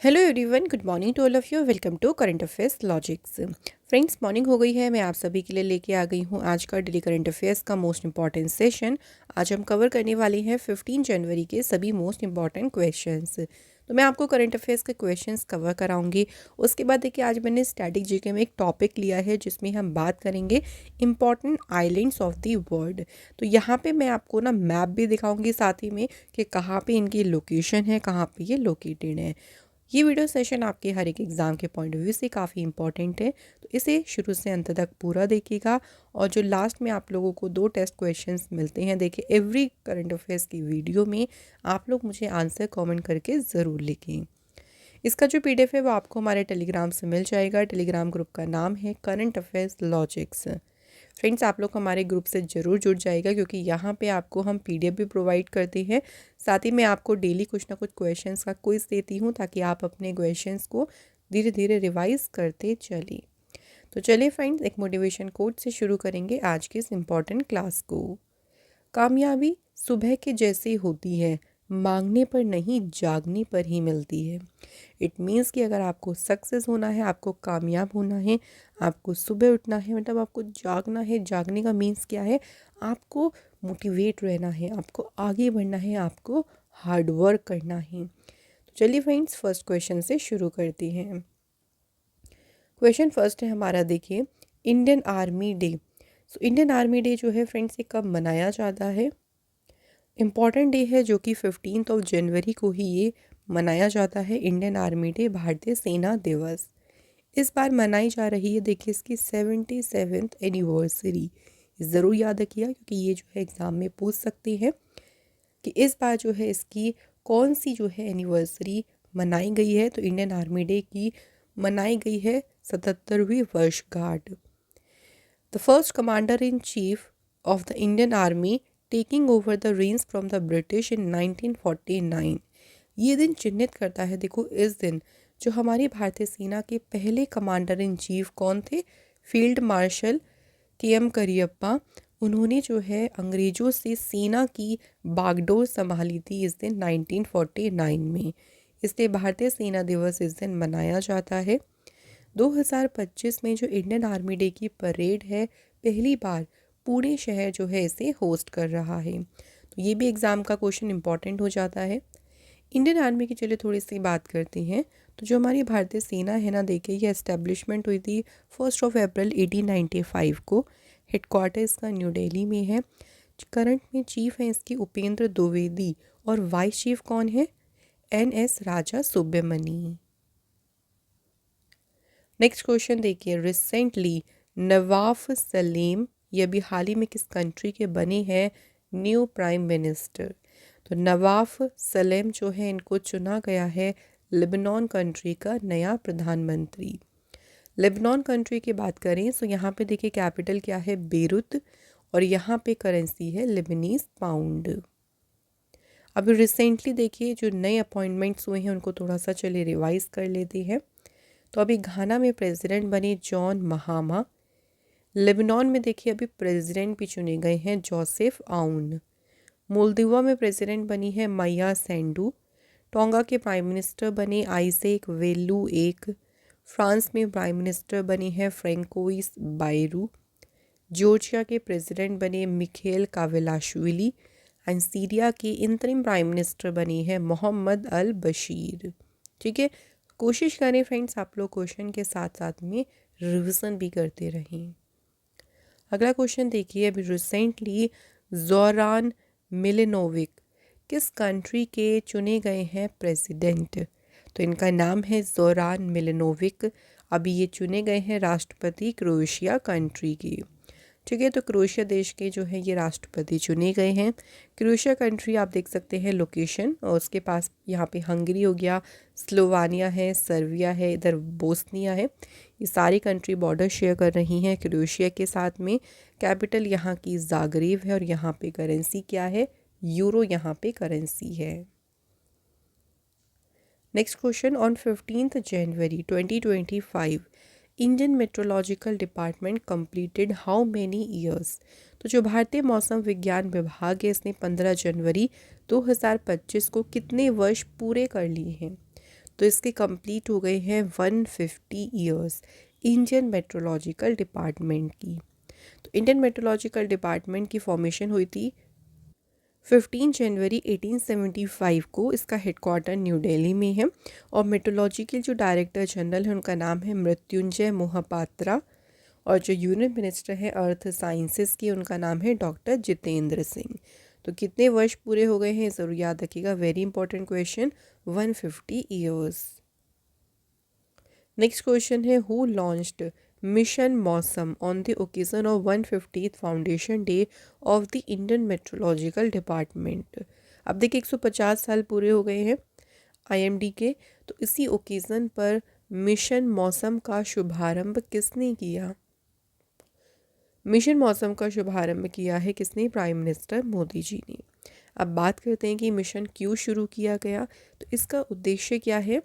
Hello everyone, good morning to all of you. Welcome to current affairs logics. Friends, morning हो गई है। मैं आप सभी के लिए लेके आ गई हूँ आज का डेली करंट अफेयर्स का मोस्ट इंपॉर्टेंट सेशन। आज हम कवर करने वाले हैं 15 जनवरी के सभी मोस्ट इंपॉर्टेंट क्वेश्चंस। तो मैं आपको करंट अफेयर्स के क्वेश्चंस कवर कराऊंगी। उसके बाद देखिए, आज मैंने स्टैटिक जीके में एक टॉपिक लिया है जिसमें हम बात करेंगे important islands of the world. तो यहाँ पे मैं आपको ना मैप भी दिखाऊंगी साथ ही में कि कहाँ पे इनकी लोकेशन है, कहाँ पे ये लोकेटेड है। ये वीडियो सेशन आपके हर एक एग्ज़ाम के पॉइंट ऑफ व्यू से काफ़ी इंपॉर्टेंट है, तो इसे शुरू से अंत तक पूरा देखिएगा। और जो लास्ट में आप लोगों को 2 टेस्ट क्वेश्चंस मिलते हैं, देखिए एवरी करंट अफेयर्स की वीडियो में आप लोग मुझे आंसर कमेंट करके ज़रूर लिखें। इसका जो पीडीएफ है वो आपको हमारे टेलीग्राम से मिल जाएगा। टेलीग्राम ग्रुप का नाम है करंट अफेयर्स लॉजिक्स। फ्रेंड्स, आप लोग हमारे ग्रुप से ज़रूर जुड़ जाएगा क्योंकि यहाँ पे आपको हम पीडीएफ भी प्रोवाइड करते हैं। साथ ही मैं आपको डेली कुछ ना कुछ क्वेश्चंस का क्विज देती हूँ ताकि आप अपने क्वेश्चंस को धीरे धीरे रिवाइज करते चलिए। तो चलिए फ्रेंड्स, एक मोटिवेशन कोट से शुरू करेंगे आज के इस इम्पॉर्टेंट क्लास को। कामयाबी सुबह के जैसी होती है, मांगने पर नहीं जागने पर ही मिलती है। इट मीन्स कि अगर आपको सक्सेस होना है, आपको कामयाब होना है, आपको सुबह उठना है, मतलब आपको जागना है। जागने का मीन्स क्या है? आपको मोटिवेट रहना है, आपको आगे बढ़ना है, आपको हार्ड वर्क करना है। तो चलिए फ्रेंड्स, फर्स्ट क्वेश्चन से शुरू करते हैं। क्वेश्चन फर्स्ट है हमारा, देखिए, Indian army day. So Indian army day जो है फ्रेंड्स, ये कब मनाया जाता है? इम्पॉर्टेंट डे है जो कि 15 जनवरी को ही ये मनाया जाता है। इंडियन आर्मी डे, भारतीय सेना दिवस। इस बार मनाई जा रही है, देखिए, इसकी 77th एनिवर्सरी। ज़रूर याद रखिएगा क्योंकि ये जो है एग्ज़ाम में पूछ सकती है कि इस बार जो है इसकी कौन सी जो है एनिवर्सरी मनाई गई है। तो इंडियन आर्मी डे की मनाई गई है 77वीं वर्षगांठ। The first commander in chief of the Indian army taking over the Reigns from the British in 1949। ये दिन चिन्हित करता है, देखो, इस दिन जो हमारी भारतीय सेना के पहले कमांडर इन चीफ कौन थे? Field marshal K M. करियप्पा। उन्होंने जो है अंग्रेज़ों से सेना की बागडोर संभाली थी इस दिन 1949 में। इसलिए भारतीय सेना दिवस इस दिन मनाया जाता है। 2025 में जो इंडियन आर्मी डे की परेड है, पहली बार पुणे शहर जो है इसे होस्ट कर रहा है। तो ये भी एग्ज़ाम का क्वेश्चन इंपॉर्टेंट हो जाता है। इंडियन आर्मी की चलिए थोड़ी सी बात करते हैं। तो जो हमारी भारतीय सेना है ना, देखिए, ये एस्टेब्लिशमेंट हुई थी 1 अप्रैल 1895 को। हेडक्वार्टर इसका न्यू दिल्ली में है। करंट में चीफ है इसकी उपेंद्र द्विवेदी और वाइस चीफ कौन है? एन.एस. राजा सुब्रमणी। नेक्स्ट क्वेश्चन देखिए, रिसेंटली नवाफ सलीम, ये अभी हाल ही में किस कंट्री के बने हैं न्यू प्राइम मिनिस्टर? तो नवाफ सलीम जो है इनको चुना गया है लेबनान कंट्री का नया प्रधानमंत्री। लेबनान कंट्री की बात करें तो यहाँ पे देखिए कैपिटल क्या है? बेरूत। और यहाँ पे करेंसी है लेबनीज पाउंड। अभी रिसेंटली देखिए जो नए अपॉइंटमेंट्स हुए हैं उनको थोड़ा सा चलिए रिवाइज कर लेते हैं। तो अभी घाना में प्रेसिडेंट बने जॉन महामा। लेबनान में देखिए अभी प्रेसिडेंट भी चुने गए हैं जोसेफ आउन। मोल्दोवा में प्रेसिडेंट बनी है माया सेंडू। टोंगा के प्राइम मिनिस्टर बने आइसेक वेलू एक। फ्रांस में प्राइम मिनिस्टर बने हैं फ्रेंकोइस बायरू। जॉर्जिया के प्रेसिडेंट बने मिखेल कावेलाशविली। एंड सीरिया के इंतरिम प्राइम मिनिस्टर बनी है मोहम्मद अल बशीर। ठीक है, कोशिश करें फ्रेंड्स आप लोग क्वेश्चन के साथ साथ में रिवीजन भी करते रहें। अगला क्वेश्चन देखिए, अभी रिसेंटली जोरान मिलिनोविक किस कंट्री के चुने गए हैं प्रेसिडेंट? तो इनका नाम है जोरान मिलिनोविक। अभी ये चुने गए हैं राष्ट्रपति क्रोएशिया कंट्री के। ठीक है, तो क्रोएशिया देश के जो है ये राष्ट्रपति चुने गए हैं। क्रोएशिया कंट्री आप देख सकते हैं लोकेशन, और उसके पास यहाँ पे हंगरी हो गया, स्लोवानिया है, सर्बिया है, इधर बोस्निया है। ये सारी कंट्री बॉर्डर शेयर कर रही हैं क्रोएशिया के साथ में। कैपिटल यहाँ की जागरेव है और यहाँ पे करेंसी क्या है? यूरो यहाँ पे करेंसी है। Next question, on 15 January 2025 Indian meteorological department completed how many years? तो जो भारतीय मौसम विज्ञान विभाग है इसने 15 जनवरी 2025 को कितने वर्ष पूरे कर लिए हैं? तो इसके कंप्लीट हो गए हैं 150 ईयर्स इंडियन मेट्रोलॉजिकल डिपार्टमेंट की। तो इंडियन मेट्रोलॉजिकल डिपार्टमेंट की फॉर्मेशन हुई थी 15 जनवरी 1875 को। इसका हेडक्वार्टर न्यू दिल्ली में है और मेट्रोलॉजी के जो डायरेक्टर जनरल हैं उनका नाम है मृत्युंजय मोहपात्रा, और जो यूनियन मिनिस्टर है अर्थ साइंसेस की उनका नाम है डॉक्टर जितेंद्र सिंह। तो कितने वर्ष पूरे हो गए हैं ज़रूर याद रखिएगा, very important question, 150 years. Next question है who launched mission Mausam on the occasion of 150th foundation day of the Indian meteorological department. अब देखिए 150 साल पूरे हो गए हैं आईएमडी के, तो इसी ओकेजन पर मिशन मौसम का शुभारंभ किसने किया? मिशन मौसम का शुभारंभ किया है किसने? प्राइम मिनिस्टर मोदी जी ने। अब बात करते हैं कि मिशन क्यों शुरू किया गया। तो इसका उद्देश्य क्या है?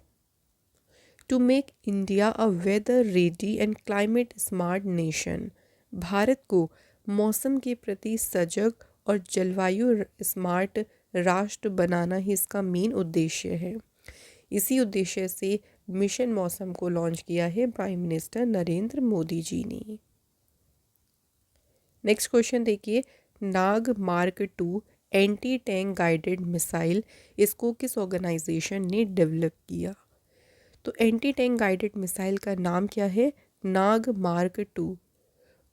To make India a weather ready and climate smart nation. Bharat को मौसम के प्रति सजग और जलवायु स्मार्ट राष्ट्र बनाना ही इसका मेन उद्देश्य है। इसी उद्देश्य से मिशन मौसम को लॉन्च किया है प्राइम मिनिस्टर नरेंद्र मोदी जी ने। नेक्स्ट क्वेश्चन देखिए, Nag mark 2 anti tank guided missile, इसको किस ऑर्गेनाइजेशन ने डेवलप किया? तो एंटी टैंक गाइडेड मिसाइल का नाम क्या है? नाग मार्क 2,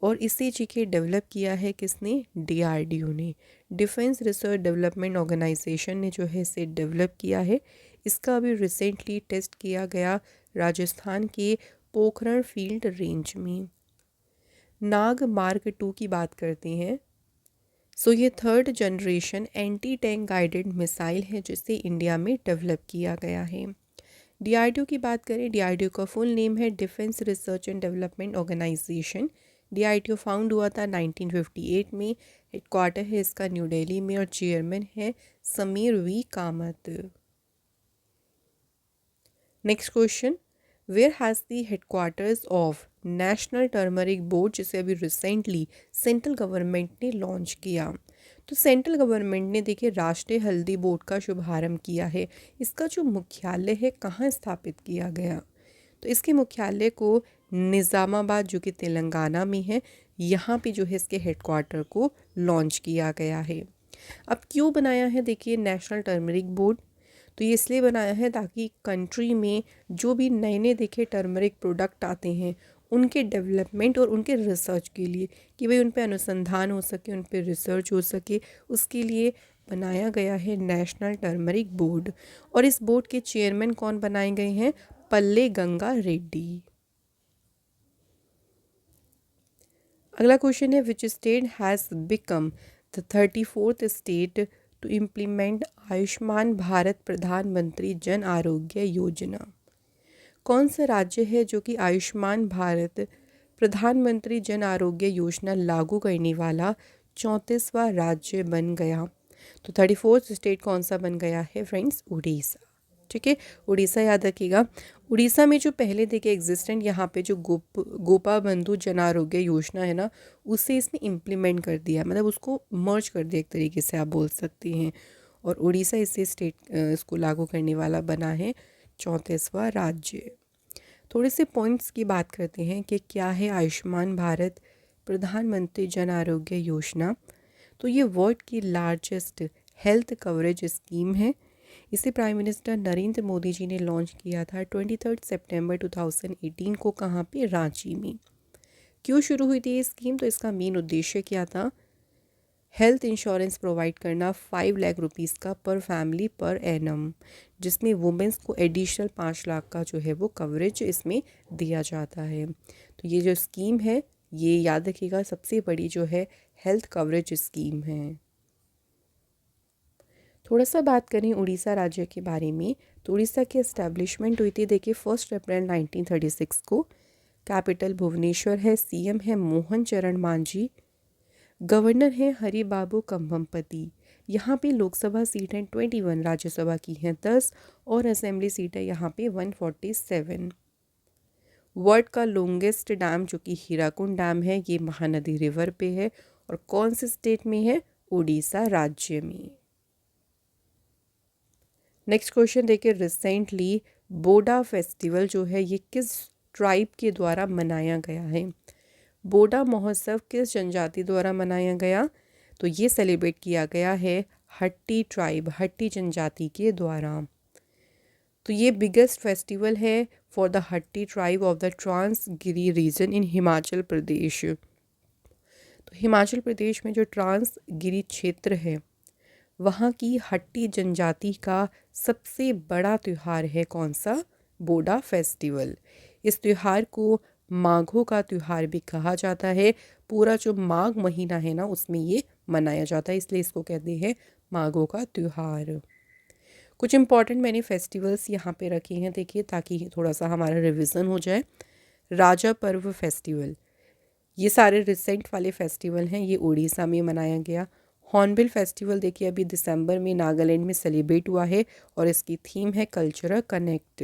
और इसे जी के डेवलप किया है किसने? डीआरडीओ ने, डिफेंस रिसर्च डेवलपमेंट ऑर्गेनाइजेशन ने जो है इसे डेवलप किया है। इसका अभी रिसेंटली टेस्ट किया गया राजस्थान के पोखरण फील्ड रेंज में। नाग मार्क 2 की बात करते हैं। सो ये third generation anti tank guided missile है जिसे इंडिया में डेवलप किया गया है। डीआरडीओ की बात करें, डीआरडीओ का फुल नेम है defence research and development organisation. DRDO found हुआ था 1958 में। हेडक्वार्टर है इसका न्यू दिल्ली में और चेयरमैन है Sameer V Kamath. Next question, where has the headquarters of national turmeric board, जिसे अभी रिसेंटली सेंट्रल गवर्नमेंट ने लॉन्च किया। तो सेंट्रल गवर्नमेंट ने देखिए राष्ट्रीय हल्दी बोर्ड का शुभारंभ किया है। इसका जो मुख्यालय है कहाँ स्थापित किया गया? तो इसके मुख्यालय को निज़ामाबाद जो कि तेलंगाना में है, यहाँ पे जो है इसके हेडक्वार्टर को लॉन्च किया गया है। अब क्यों बनाया है देखिए नेशनल टर्मरिक बोर्ड? तो ये इसलिए बनाया है ताकि कंट्री में जो भी नए नए देखे टर्मरिक प्रोडक्ट आते हैं उनके डेवलपमेंट और उनके रिसर्च के लिए, कि भाई उन पे अनुसंधान हो सके, उन पे रिसर्च हो सके, उसके लिए बनाया गया है नेशनल टर्मरिक बोर्ड। और इस बोर्ड के चेयरमैन कौन बनाए गए हैं? पल्ले गंगा रेड्डी। अगला क्वेश्चन है which state has become the 34th state to implement Ayushman Bharat Pradhanmantri Jan Arogya Yojana. कौन सा राज्य है जो कि आयुष्मान भारत प्रधानमंत्री जन आरोग्य योजना लागू करने वाला 34वां राज्य बन गया? तो 34th स्टेट कौन सा बन गया है फ्रेंड्स? उड़ीसा। ठीक है, उड़ीसा याद रखिएगा। उड़ीसा में जो पहले देखिए एग्जिस्टेंट यहाँ पे जो गोपा बंधु जन आरोग्य योजना है ना, उसे इसने इम्प्लीमेंट कर दिया, मतलब उसको मर्ज कर दिया एक तरीके से आप बोल सकते हैं। और उड़ीसा इसे स्टेट इसको लागू करने वाला बना है 34वां राज्य। थोड़े से पॉइंट्स की बात करते हैं कि क्या है आयुष्मान भारत प्रधानमंत्री जन आरोग्य योजना। तो ये वर्ल्ड की लार्जेस्ट हेल्थ कवरेज स्कीम है। इसे प्राइम मिनिस्टर नरेंद्र मोदी जी ने लॉन्च किया था 23 सितंबर 2018 को। कहाँ पे? रांची में। क्यों शुरू हुई थी ये स्कीम? तो इसका मेन उद्देश्य क्या था? हेल्थ इंश्योरेंस प्रोवाइड करना 5 लाख रुपीज़ का पर फैमिली पर एनम, जिसमें वुमेंस को एडिशनल 5 लाख का जो है वो कवरेज इसमें दिया जाता है। तो ये जो स्कीम है ये याद रखिएगा सबसे बड़ी जो है हेल्थ कवरेज स्कीम है। थोड़ा सा बात करें उड़ीसा राज्य के बारे में, तो उड़ीसा की एस्टैब्लिशमेंट हुई थी देखिए 1 अप्रैल 1936 को। कैपिटल भुवनेश्वर है, सीएम है मोहन चरण मांझी, गवर्नर है हरि बाबू कंभमपति। यहाँ पे लोकसभा सीट है 21, राज्यसभा की हैं 10 और असेंबली सीट है यहाँ पे 147। वर्ल्ड का लॉन्गेस्ट डैम जो कि हीराकुंड डैम है ये महानदी रिवर पे है और कौन से स्टेट में है? उड़ीसा राज्य में। नेक्स्ट क्वेश्चन देखिए, रिसेंटली बोडा फेस्टिवल जो है ये किस ट्राइब के द्वारा मनाया गया है? बोडा महोत्सव किस जनजाति द्वारा मनाया गया? तो ये सेलिब्रेट किया गया है हट्टी ट्राइब, हट्टी जनजाति के द्वारा। तो ये बिगेस्ट फेस्टिवल है for the Hatti tribe of the Transgiri region in Himachal Pradesh. तो हिमाचल प्रदेश में जो ट्रांसगिरी क्षेत्र है वहाँ की हट्टी जनजाति का सबसे बड़ा त्यौहार है कौन सा? बोडा फेस्टिवल। इस त्यौहार को माघों का त्यौहार भी कहा जाता है। पूरा जो माघ महीना है ना उसमें ये मनाया जाता है, इसलिए इसको कहते हैं माघों का त्यौहार। कुछ इंपॉर्टेंट मैंने फेस्टिवल्स यहाँ पे रखे हैं, देखिए, ताकि थोड़ा सा हमारा रिवीजन हो जाए। राजा पर्व फेस्टिवल, ये सारे रिसेंट वाले फेस्टिवल हैं, ये उड़ीसा में मनाया गया। हॉर्नबिल फेस्टिवल देखिए अभी दिसंबर में नागालैंड में सेलिब्रेट हुआ है और इसकी थीम है कल्चरल कनेक्ट।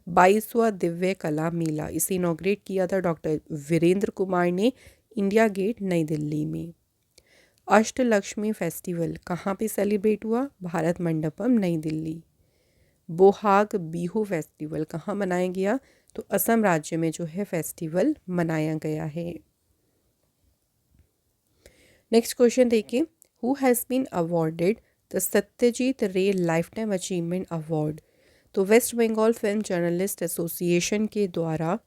22वां दिव्य कला मेला, इसे इनॉग्रेट किया था डॉक्टर वीरेंद्र कुमार ने इंडिया गेट नई दिल्ली में। अष्टलक्ष्मी फेस्टिवल कहाँ पे सेलिब्रेट हुआ? भारत मंडपम नई दिल्ली। बोहाग बीहू फेस्टिवल कहाँ मनाया गया? तो असम राज्य में जो है फेस्टिवल मनाया गया है। नेक्स्ट क्वेश्चन देखिए, who has been awarded the Satyajit Ray lifetime achievement award? तो West Bengal film journalist association के द्वारा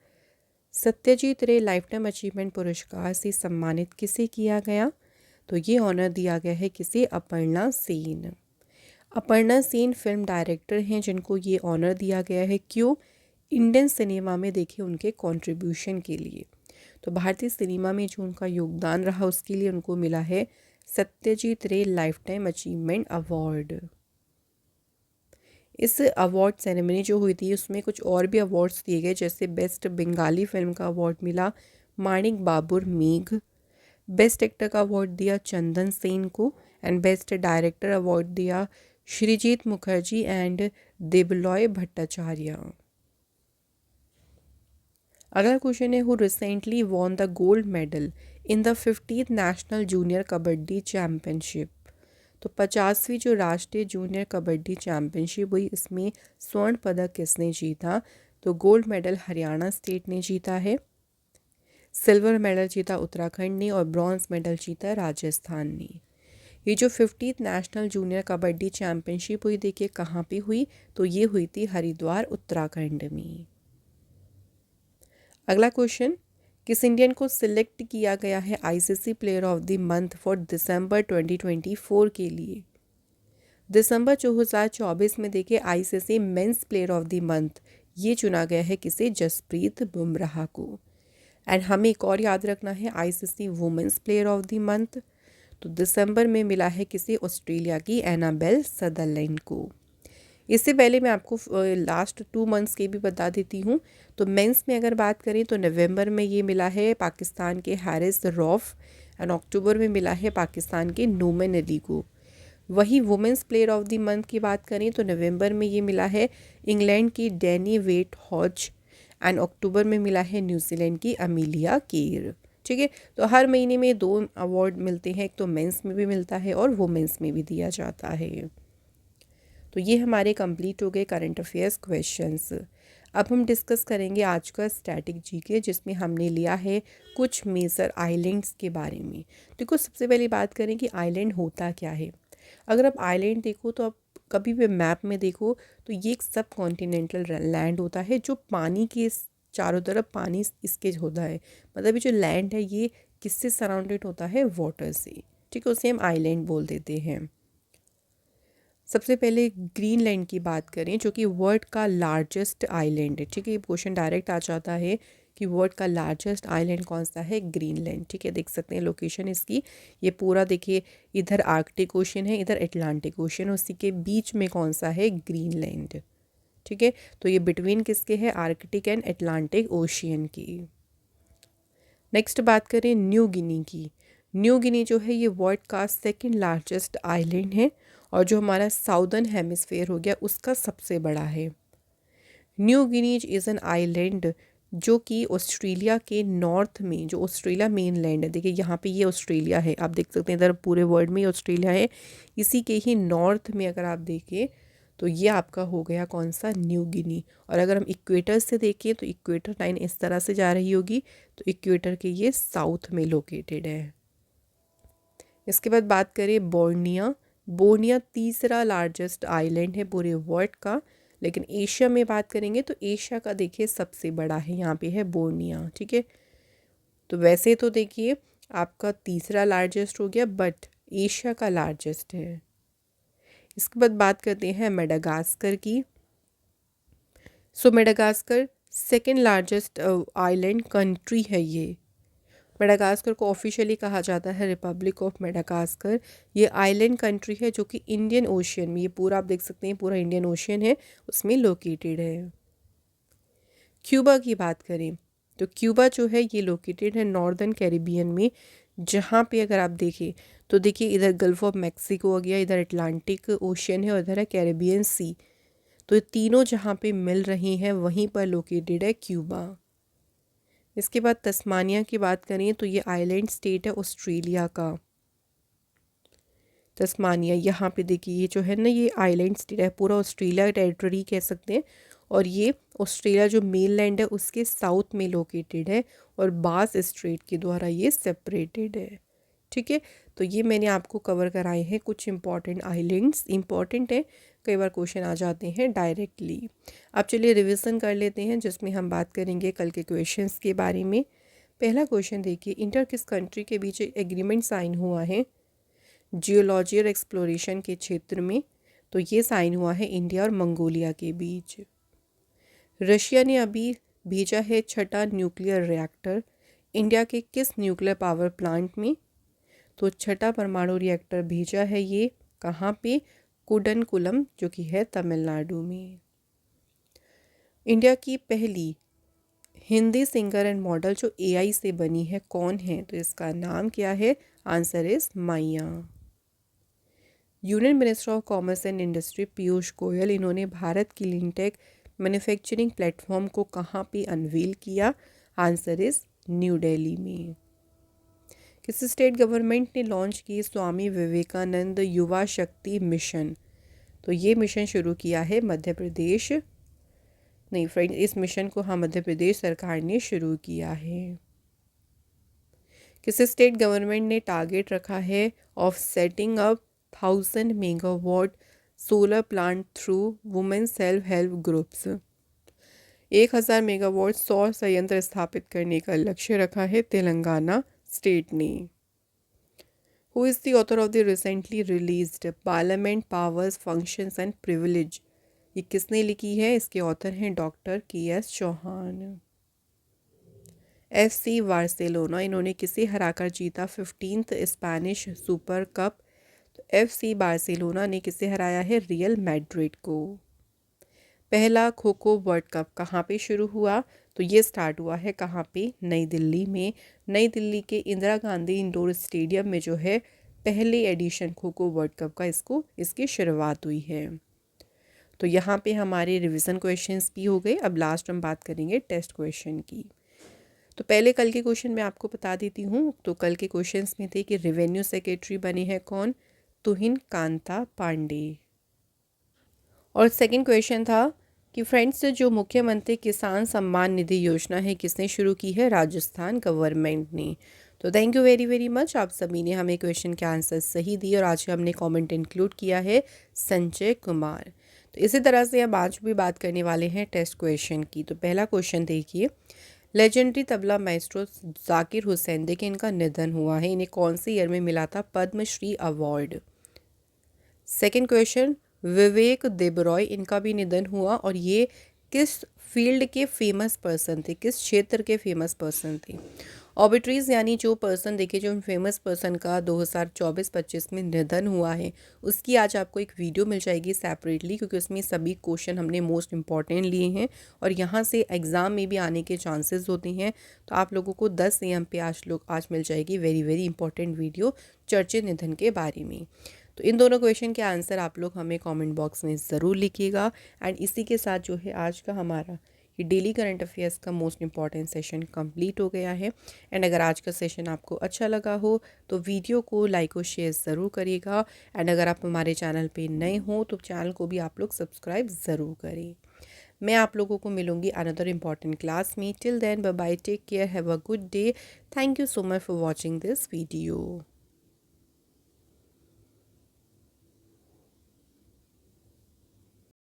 Satyajit Ray lifetime achievement पुरस्कार से सम्मानित किसे किया गया? तो ये ऑनर दिया गया है किसे? अपर्णा सेन। अपर्णा सेन फिल्म डायरेक्टर हैं जिनको ये ऑनर दिया गया है। क्यों? इंडियन सिनेमा में देखिए उनके कंट्रीब्यूशन के लिए। तो भारतीय सिनेमा में जो उनका योगदान रहा उसके लिए उनको मिला है Satyajit Ray lifetime achievement award. इस अवार्ड सेरेमनी जो हुई थी उसमें कुछ और भी अवार्ड्स दिए गए, जैसे बेस्ट बंगाली फिल्म का अवार्ड मिला माणिक बाबुर मेघ, बेस्ट एक्टर का अवार्ड दिया चंदन सेन को, एंड बेस्ट डायरेक्टर अवार्ड दिया श्रीजीत मुखर्जी एंड देबलॉय भट्टाचार्य। अगला क्वेश्चन है, who recently won the gold medal in the 50th national junior kabaddi championship? तो 50वीं जो राष्ट्रीय जूनियर कबड्डी चैम्पियनशिप हुई इसमें स्वर्ण पदक किसने जीता? तो गोल्ड मेडल हरियाणा स्टेट ने जीता है, सिल्वर मेडल जीता उत्तराखंड ने और ब्रॉन्ज मेडल जीता राजस्थान ने। ये जो 50th national junior kabaddi championship हुई देखिए कहाँ पे हुई? तो ये हुई थी हरिद्वार उत्तराखंड में। अगला क्वेश्चन, किस इंडियन को सिलेक्ट किया गया है ICC player of the month for December 2024 के लिए? दिसंबर 2024 में देखिए ICC men's player of the month ये चुना गया है किसे? जसप्रीत बुमराह को। एंड हमें एक और याद रखना है, ICC women's player of the month तो दिसंबर में मिला है किसे? ऑस्ट्रेलिया की एनाबेल सदरलैंड को। इससे पहले मैं आपको लास्ट 2 मंथ्स के भी बता देती हूँ। तो मेंस में अगर बात करें तो नवंबर में ये मिला है पाकिस्तान के हैरिस रॉफ एंड अक्टूबर में मिला है पाकिस्तान के नोमन अली को। वही women's player of the month की बात करें तो नवंबर में ये मिला है इंग्लैंड की डैनी वेट हॉज एंड अक्टूबर में मिला है न्यूजीलैंड की अमीलिया केर। ठीक है, तो हर महीने में 2 अवार्ड मिलते हैं, एक तो मेंस में भी मिलता है और वुमेंस में भी दिया जाता है। तो ये हमारे कंप्लीट हो गए करंट अफेयर्स क्वेश्चंस। अब हम डिस्कस करेंगे आज का स्टैटिक जीके जिसमें हमने लिया है कुछ मेजर आइलैंड्स के बारे में। देखो सबसे पहले बात करें कि आइलैंड होता क्या है। अगर आप आइलैंड देखो तो आप कभी भी मैप में देखो तो ये एक सब कॉन्टिनेंटल लैंड होता है जो पानी के चारों तरफ पानी इसके होता है। मतलब ये जो लैंड है ये किससे सराउंडेड होता है? वाटर से। ठीक है, उसे हम आइलैंड बोल देते हैं। सबसे पहले ग्रीनलैंड की बात करें जो कि वर्ल्ड का लार्जेस्ट आइलैंड है। ठीक है, ये क्वेश्चन डायरेक्ट आ जाता है कि वर्ल्ड का लार्जेस्ट आइलैंड कौन सा है? ग्रीनलैंड। ठीक है, देख सकते हैं लोकेशन इसकी, ये पूरा देखिए इधर आर्कटिक ओशन है, इधर अटलांटिक ओशन, उसी के बीच में कौन सा है? ग्रीनलैंड। ठीक है, तो ये बिटवीन किसके है? आर्कटिक एंड अटलांटिक ओशियन की। नेक्स्ट बात करें न्यू गिनी की। न्यू गिनी जो है ये वर्ल्ड का सेकंड लार्जेस्ट आइलैंड है और जो हमारा साउदर्न हेमिस्फेयर हो गया उसका सबसे बड़ा है। New Guinea is an island जो कि ऑस्ट्रेलिया के नॉर्थ में, जो ऑस्ट्रेलिया मेन लैंड है, देखिए यहाँ पे ये ऑस्ट्रेलिया है, आप देख सकते हैं इधर पूरे वर्ल्ड में ऑस्ट्रेलिया है, इसी के ही नॉर्थ में अगर आप देखें तो ये आपका हो गया कौन सा, न्यू गिनी। और अगर हम इक्वेटर से देखें तो इक्वेटर लाइन इस तरह से जा रही होगी, तो इक्वेटर के ये साउथ में लोकेटेड है। इसके बाद बात करें बोर्निया। बोर्निया तीसरा लार्जेस्ट आइलैंड है पूरे वर्ल्ड का, लेकिन एशिया में बात करेंगे तो एशिया का देखिए सबसे बड़ा है, यहाँ पे है बोर्निया। ठीक है, तो वैसे तो देखिए आपका तीसरा लार्जेस्ट हो गया, बट एशिया का लार्जेस्ट है। इसके बाद बात करते हैं मेडागास्कर की। So Madagascar second largest island country है ये। मेडागास्कर को ऑफिशियली कहा जाता है रिपब्लिक ऑफ मेडागास्कर। ये आइलैंड कंट्री है जो कि इंडियन ओशियन में, ये पूरा आप देख सकते हैं पूरा इंडियन ओशियन है उसमें लोकेटेड है। क्यूबा की बात करें तो क्यूबा जो है ये लोकेटेड है नॉर्दर्न कैरिबियन में, जहाँ पे अगर आप देखें तो देखिए इधर गल्फ ऑफ मैक्सिको हो गया, इधर अटलांटिक ओशियन है और इधर है कैरिबियन सी। तो ये तीनों जहाँ पे मिल रही हैं वहीं पर लोकेटेड है क्यूबा। इसके बाद तस्मानिया की बात करें तो ये आइलैंड स्टेट है ऑस्ट्रेलिया का। तस्मानिया यहाँ पे देखिए ये जो है ना ये आइलैंड स्टेट है, पूरा ऑस्ट्रेलिया टेरिटरी कह सकते हैं, और ये ऑस्ट्रेलिया जो मेन लैंड है उसके साउथ में लोकेटेड है और बास स्ट्रेट के द्वारा ये सेपरेटेड है। ठीक है, तो ये मैंने आपको कवर कराए हैं कुछ इंपॉर्टेंट आइलैंड्स। इंपॉर्टेंट है, कई बार क्वेश्चन आ जाते हैं डायरेक्टली। अब चलिए रिवीजन कर लेते हैं जिसमें हम बात करेंगे कल के क्वेश्चंस के बारे में। पहला क्वेश्चन देखिए, इंटर किस कंट्री के बीच एग्रीमेंट साइन हुआ है जियोलॉजी और एक्सप्लोरेशन के क्षेत्र में? तो ये साइन हुआ है इंडिया और मंगोलिया के बीच। रशिया ने अभी भेजा है छठा न्यूक्लियर रिएक्टर इंडिया के किस न्यूक्लियर पावर प्लांट में? तो छठा परमाणु रिएक्टर भेजा है ये कहाँ पे? कुडनकुलम जो कि है तमिलनाडु में। इंडिया की पहली हिंदी सिंगर एंड मॉडल जो एआई से बनी है कौन है? तो इसका नाम क्या है? आंसर इज माइया। Union minister of commerce and industry Piyush Goyal, इन्होंने भारत की लिनटेक मैन्युफैक्चरिंग प्लेटफॉर्म को कहाँ पे अनवील किया? आंसर इज न्यू दिल्ली में। किस स्टेट गवर्नमेंट ने लॉन्च की स्वामी विवेकानंद युवा शक्ति मिशन? तो ये मिशन शुरू किया है मध्य प्रदेश, नहीं फ्रेंड, इस मिशन को हाँ मध्य प्रदेश सरकार ने शुरू किया है। किस स्टेट गवर्नमेंट ने टारगेट रखा है of setting up 1000 megawatt solar plant through women self help groups? 1000 megawatt सौर संयंत्र स्थापित करने का लक्ष्य रखा है तेलंगाना स्टेट ने। Who is the author of the recently released parliament powers functions and privilege? ये किसने लिखी है? इसके ऑथर हैं doctor K S. Chauhan. FC Barcelona, इन्होंने किसे हराकर जीता 15th स्पेनिश सुपर कप? तो FC बार्सिलोना ने किसे हराया है? रियल मैड्रिड को। पहला खो खो वर्ल्ड कप कहाँ पे शुरू हुआ? तो ये स्टार्ट हुआ है कहाँ पे? नई दिल्ली में। नई दिल्ली के इंदिरा गांधी इंडोर स्टेडियम में जो है पहले addition kho kho world cup का इसकी शुरुआत हुई है। तो यहाँ पे हमारे रिवीजन क्वेश्चंस भी हो गए। अब लास्ट हम बात करेंगे टेस्ट क्वेश्चन की। तो पहले कल के क्वेश्चन मैं आपको बता देती हूँ। तो कल के क्वेश्चंस में थे कि रेवेन्यू सेक्रेटरी बने हैं कौन? तुहिन कांता पांडे। और सेकंड क्वेश्चन था कि फ्रेंड्स जो मुख्यमंत्री किसान सम्मान निधि योजना है किसने शुरू की है? राजस्थान गवर्नमेंट ने। तो thank you very very much, आप सभी ने हमें क्वेश्चन के आंसर सही दिए और आज हमने कमेंट इंक्लूड किया है संजय कुमार। तो इसी तरह से हम आज भी बात करने वाले हैं टेस्ट क्वेश्चन की। तो पहला क्वेश्चन देखिए, लेजेंडरी तबला माइस्ट्रो जाकिर हुसैन, देखिए इनका निधन हुआ है, इन्हें कौन से ईयर में मिला था पद्मश्री अवार्ड? सेकंड क्वेश्चन, विवेक देबरॉय, इनका भी निधन हुआ और ये किस फील्ड के फेमस पर्सन थे, किस क्षेत्र के फेमस पर्सन थे? ऑबिट्रीज यानी जो पर्सन देखिए जो फेमस पर्सन का 2024-25 में निधन हुआ है उसकी आज आपको एक वीडियो मिल जाएगी सेपरेटली, क्योंकि उसमें सभी क्वेश्चन हमने मोस्ट इंपॉर्टेंट लिए हैं और यहाँ से एग्ज़ाम में भी आने के चांसेस होते हैं। तो आप लोगों को 10 AM पे आज मिल जाएगी वेरी वेरी इंपॉर्टेंट वीडियो चर्चित निधन के बारे में। तो इन दोनों क्वेश्चन के आंसर आप लोग हमें कमेंट बॉक्स में ज़रूर लिखिएगा। एंड इसी के साथ जो है आज का हमारा ये डेली करंट अफेयर्स का मोस्ट इंपॉर्टेंट सेशन कंप्लीट हो गया है। एंड अगर आज का सेशन आपको अच्छा लगा हो तो वीडियो को लाइक और शेयर ज़रूर करिएगा। एंड अगर आप हमारे चैनल पे नए हो तो चैनल को भी आप लोग सब्सक्राइब ज़रूर करें। मैं आप लोगों को मिलूंगी अनदर इम्पॉर्टेंट क्लास में। Till then bye bye, take care, have a good day. Thank you so much for watching this video.